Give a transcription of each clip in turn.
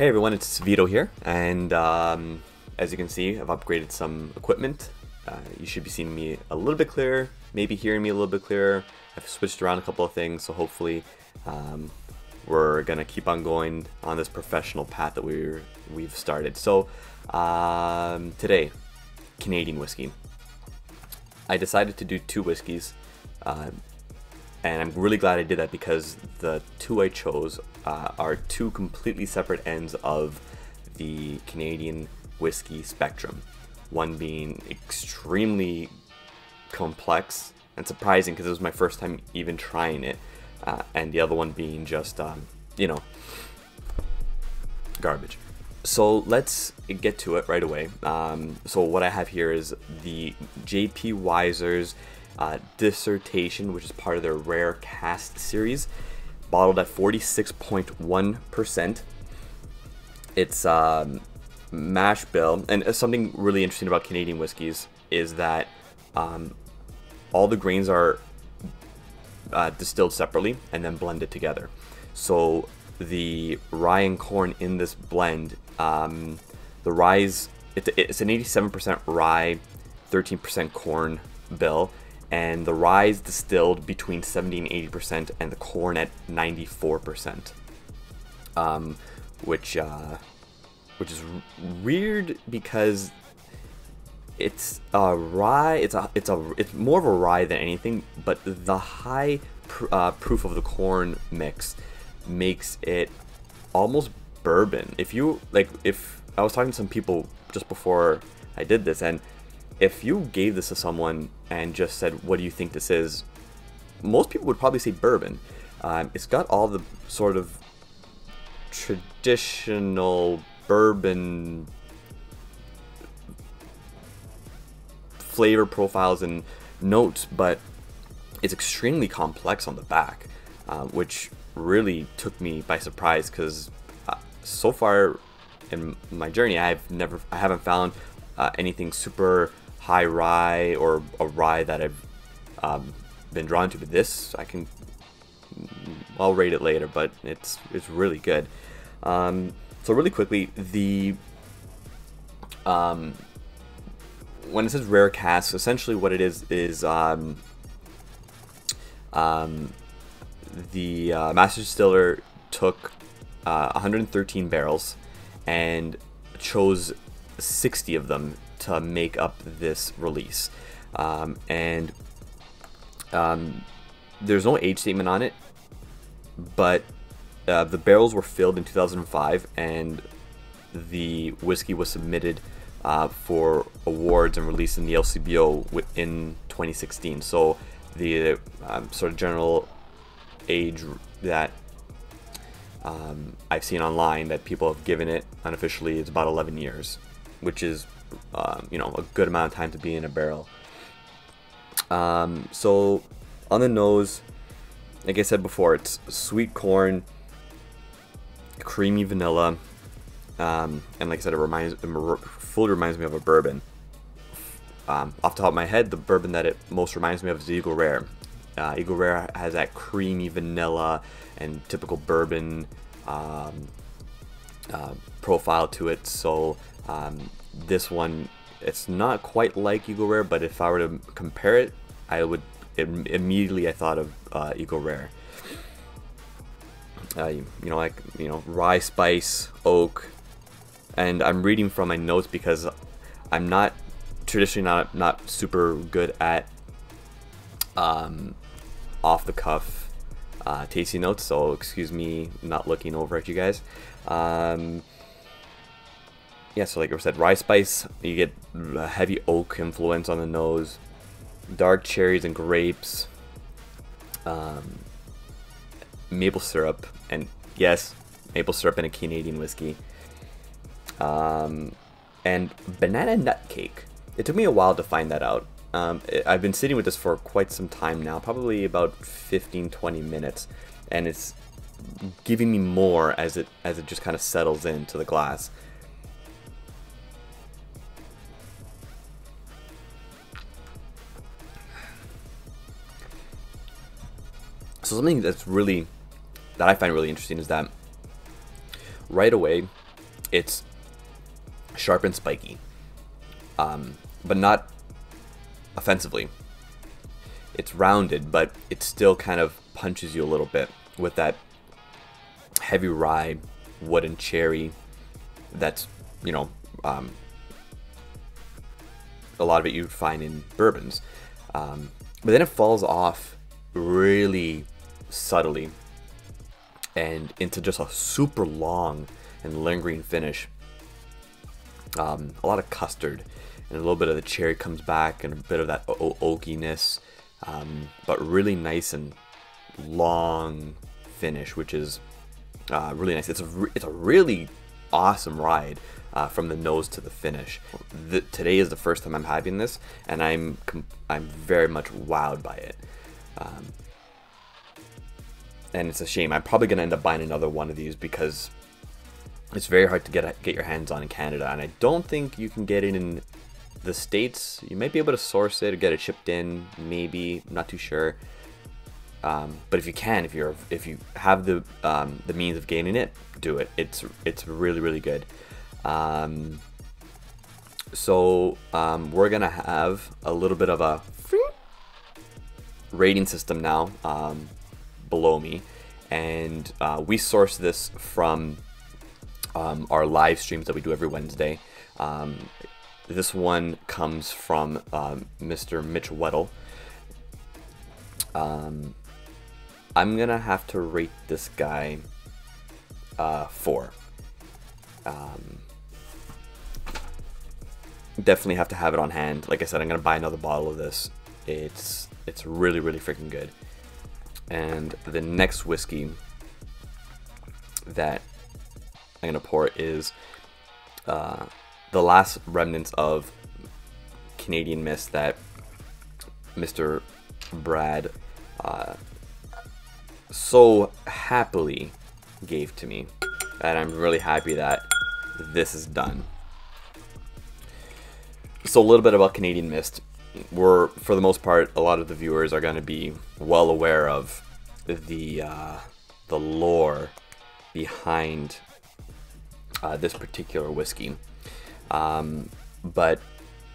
Hey everyone, it's Vito here, and as you can see, I've upgraded some equipment. You should be seeing me a little bit clearer, maybe hearing me a little bit clearer. I've switched around a couple of things, so hopefully we're gonna keep on going on this professional path that we've started. So today, Canadian whiskey. I decided to do two whiskeys. And I'm really glad I did that because the two I chose are two completely separate ends of the Canadian whiskey spectrum. One being extremely complex and surprising because it was my first time even trying it, and the other one being just, garbage. So let's get to it right away. So what I have here is the J.P. Wiser's Dissertation, which is part of their rare Cask series, bottled at 46.1%. It's mash bill, and something really interesting about Canadian whiskeys is that all the grains are distilled separately and then blended together. So the rye and corn in this blend, the rye's it's an 87% rye, 13% corn bill. And the rye is distilled between 70 and 80%, and the corn at 94%, which is weird because it's a rye. It's more of a rye than anything, but the high proof of the corn mix makes it almost bourbon. If I was talking to some people just before I did this, and if you gave this to someone and just said, what do you think this is? Most people would probably say bourbon. It's got all the sort of traditional bourbon flavor profiles and notes, but it's extremely complex on the back, which really took me by surprise because so far in my journey, I haven't found anything super high rye or a rye that I've been drawn to, but this I'll rate it later, but it's really good. So really quickly, the when it says rare cask, essentially what it is the master distiller took 113 barrels and chose 60 of them to make up this release, and there's no age statement on it, but the barrels were filled in 2005, and the whiskey was submitted for awards and released in the LCBO in 2016. So the sort of general age that I've seen online that people have given it unofficially is about 11 years, which is a good amount of time to be in a barrel. So on the nose, like I said before, it's sweet corn, creamy vanilla, and like I said, it fully reminds me of a bourbon. Off the top of my head, the bourbon that it most reminds me of is Eagle Rare. Eagle Rare has that creamy vanilla and typical bourbon profile to it. So this one, it's not quite like Eagle Rare, but if I were to compare it, immediately I thought of Eagle Rare. Rye, spice, oak, and I'm reading from my notes because I'm not traditionally not super good at off the cuff tasting notes, so excuse me not looking over at you guys. Yeah, so like I said, rye spice, you get a heavy oak influence on the nose, dark cherries and grapes, maple syrup, and yes, maple syrup in a Canadian whiskey, and banana nut cake. It took me a while to find that out. I've been sitting with this for quite some time now, probably about 15-20 minutes, and it's giving me more as it just kind of settles into the glass. So something that I find really interesting is that right away It's sharp and spiky, but not offensively. It's rounded, but it still kind of punches you a little bit with that heavy rye, wood and cherry. That's, you know, a lot of it you'd find in bourbons. But then it falls off really subtly and into just a super long and lingering finish. A lot of custard and a little bit of the cherry comes back and a bit of that oakiness, but really nice and long finish, which is really nice. It's a really awesome ride from the nose to the finish. Today is the first time I'm having this, and I'm very much wowed by it. And it's a shame. I'm probably gonna end up buying another one of these because it's very hard to get your hands on in Canada, and I don't think you can get it in the States. You might be able to source it or get it shipped in, maybe. I'm not too sure. But if you can, if you have the means of getting it, do it. It's really, really good. So we're gonna have a little bit of a rating system now below me, and we source this from our live streams that we do every Wednesday. This one comes from Mr. Mitch Weddle. I'm gonna have to rate this guy 4. Definitely have to have it on hand. Like I said, I'm gonna buy another bottle of this. It's really, really freaking good. And the next whiskey that I'm gonna pour is the last remnants of Canadian Mist that Mr. Brad so happily gave to me, and I'm really happy that this is done. So a little bit about Canadian Mist. For the most part, a lot of the viewers are going to be well aware of the lore behind this particular whiskey. But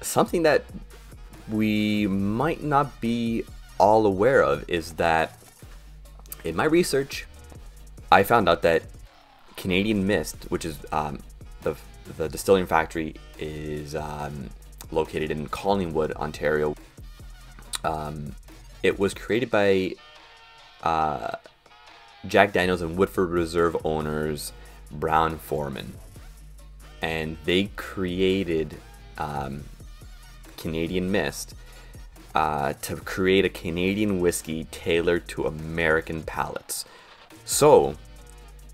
something that we might not be all aware of is that in my research, I found out that Canadian Mist, which is the distilling factory, is located in Collingwood, Ontario. It was created by Jack Daniels and Woodford Reserve owners Brown Foreman, and they created Canadian Mist to create a Canadian whiskey tailored to American palates. So,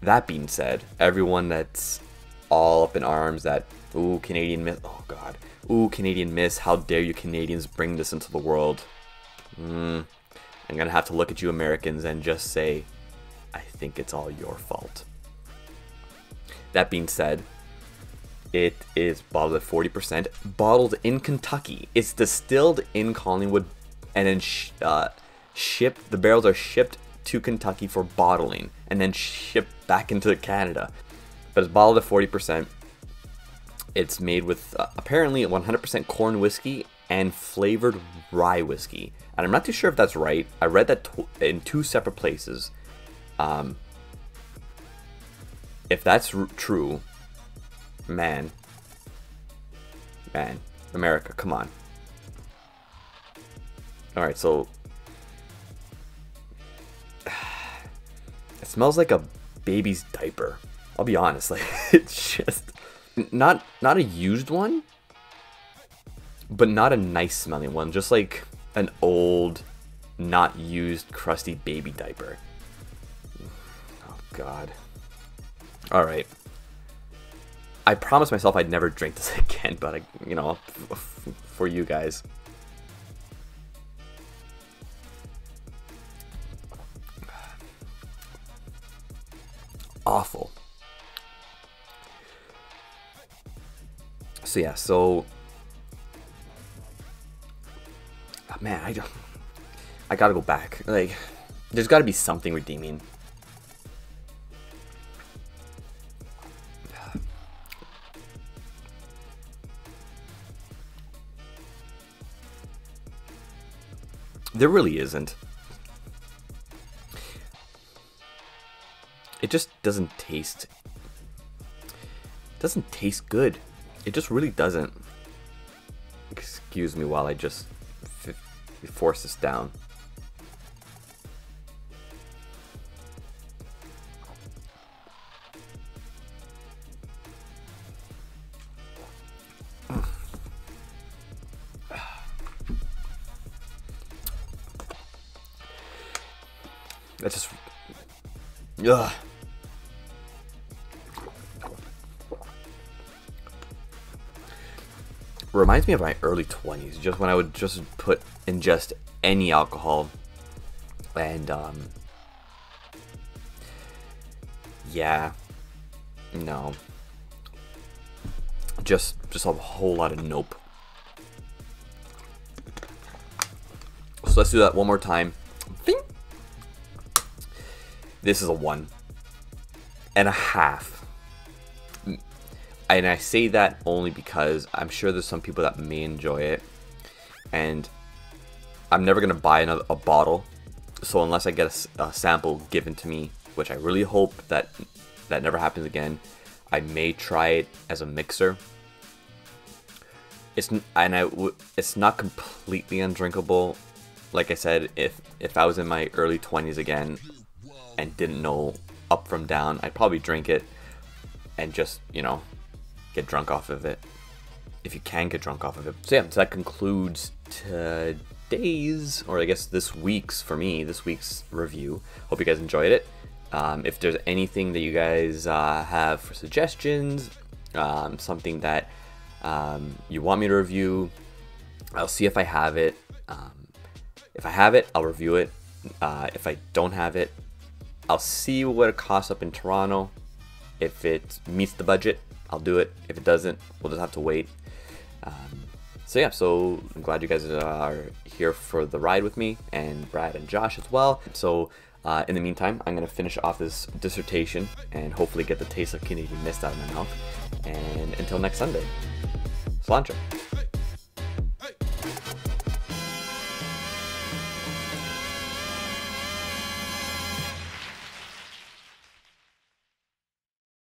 that being said, everyone that's all up in arms that, ooh, Canadian Mist, oh god, ooh, Canadian Mist, how dare you Canadians bring this into the world? I'm gonna have to look at you Americans and just say, I think it's all your fault. That being said, it is bottled at 40%, bottled in Kentucky. It's distilled in Collingwood, and then shipped. The barrels are shipped to Kentucky for bottling, and then shipped back into Canada. But it's bottled at 40%. It's made with apparently 100% corn whiskey and flavored rye whiskey. And I'm not too sure if that's right. I read that in 2 separate places. If that's true, man, America, come on. All right, so it smells like a baby's diaper. I'll be honest, like it's just not a used one, but not a nice smelling one. Just like an old, not used, crusty baby diaper. Oh God. All right. I promised myself I'd never drink this again, but you know, for you guys. Awful. So yeah, so man, I gotta go back. Like, there's gotta be something redeeming. There really isn't. It just doesn't taste good. It just really doesn't. Excuse me while I just force this down. That's just, ugh. Reminds me of my early 20s, just when I would just ingest any alcohol, and yeah, no, just a whole lot of nope. So let's do that one more time. Bing. This is a 1.5. And I say that only because I'm sure there's some people that may enjoy it, and I'm never gonna buy a bottle. So unless I get a sample given to me, which I really hope that never happens again, I may try it as a mixer. It's not completely undrinkable. Like I said, if I was in my early 20s again and didn't know up from down, I'd probably drink it and just, you know, get drunk off of it, if you can get drunk off of it. So yeah, so that concludes today's, or I guess this week's review. Hope you guys enjoyed it. If there's anything that you guys have for suggestions, something that you want me to review, I'll see if I have it. If I have it, I'll review it. If I don't have it, I'll see what it costs up in Toronto. If it meets the budget, I'll do it. If it doesn't, we'll just have to wait. So yeah, so I'm glad you guys are here for the ride with me, and Brad and Josh as well. So in the meantime, I'm gonna finish off this dissertation and hopefully get the taste of Canadian mist out of my mouth. And until next Sunday, cilantro.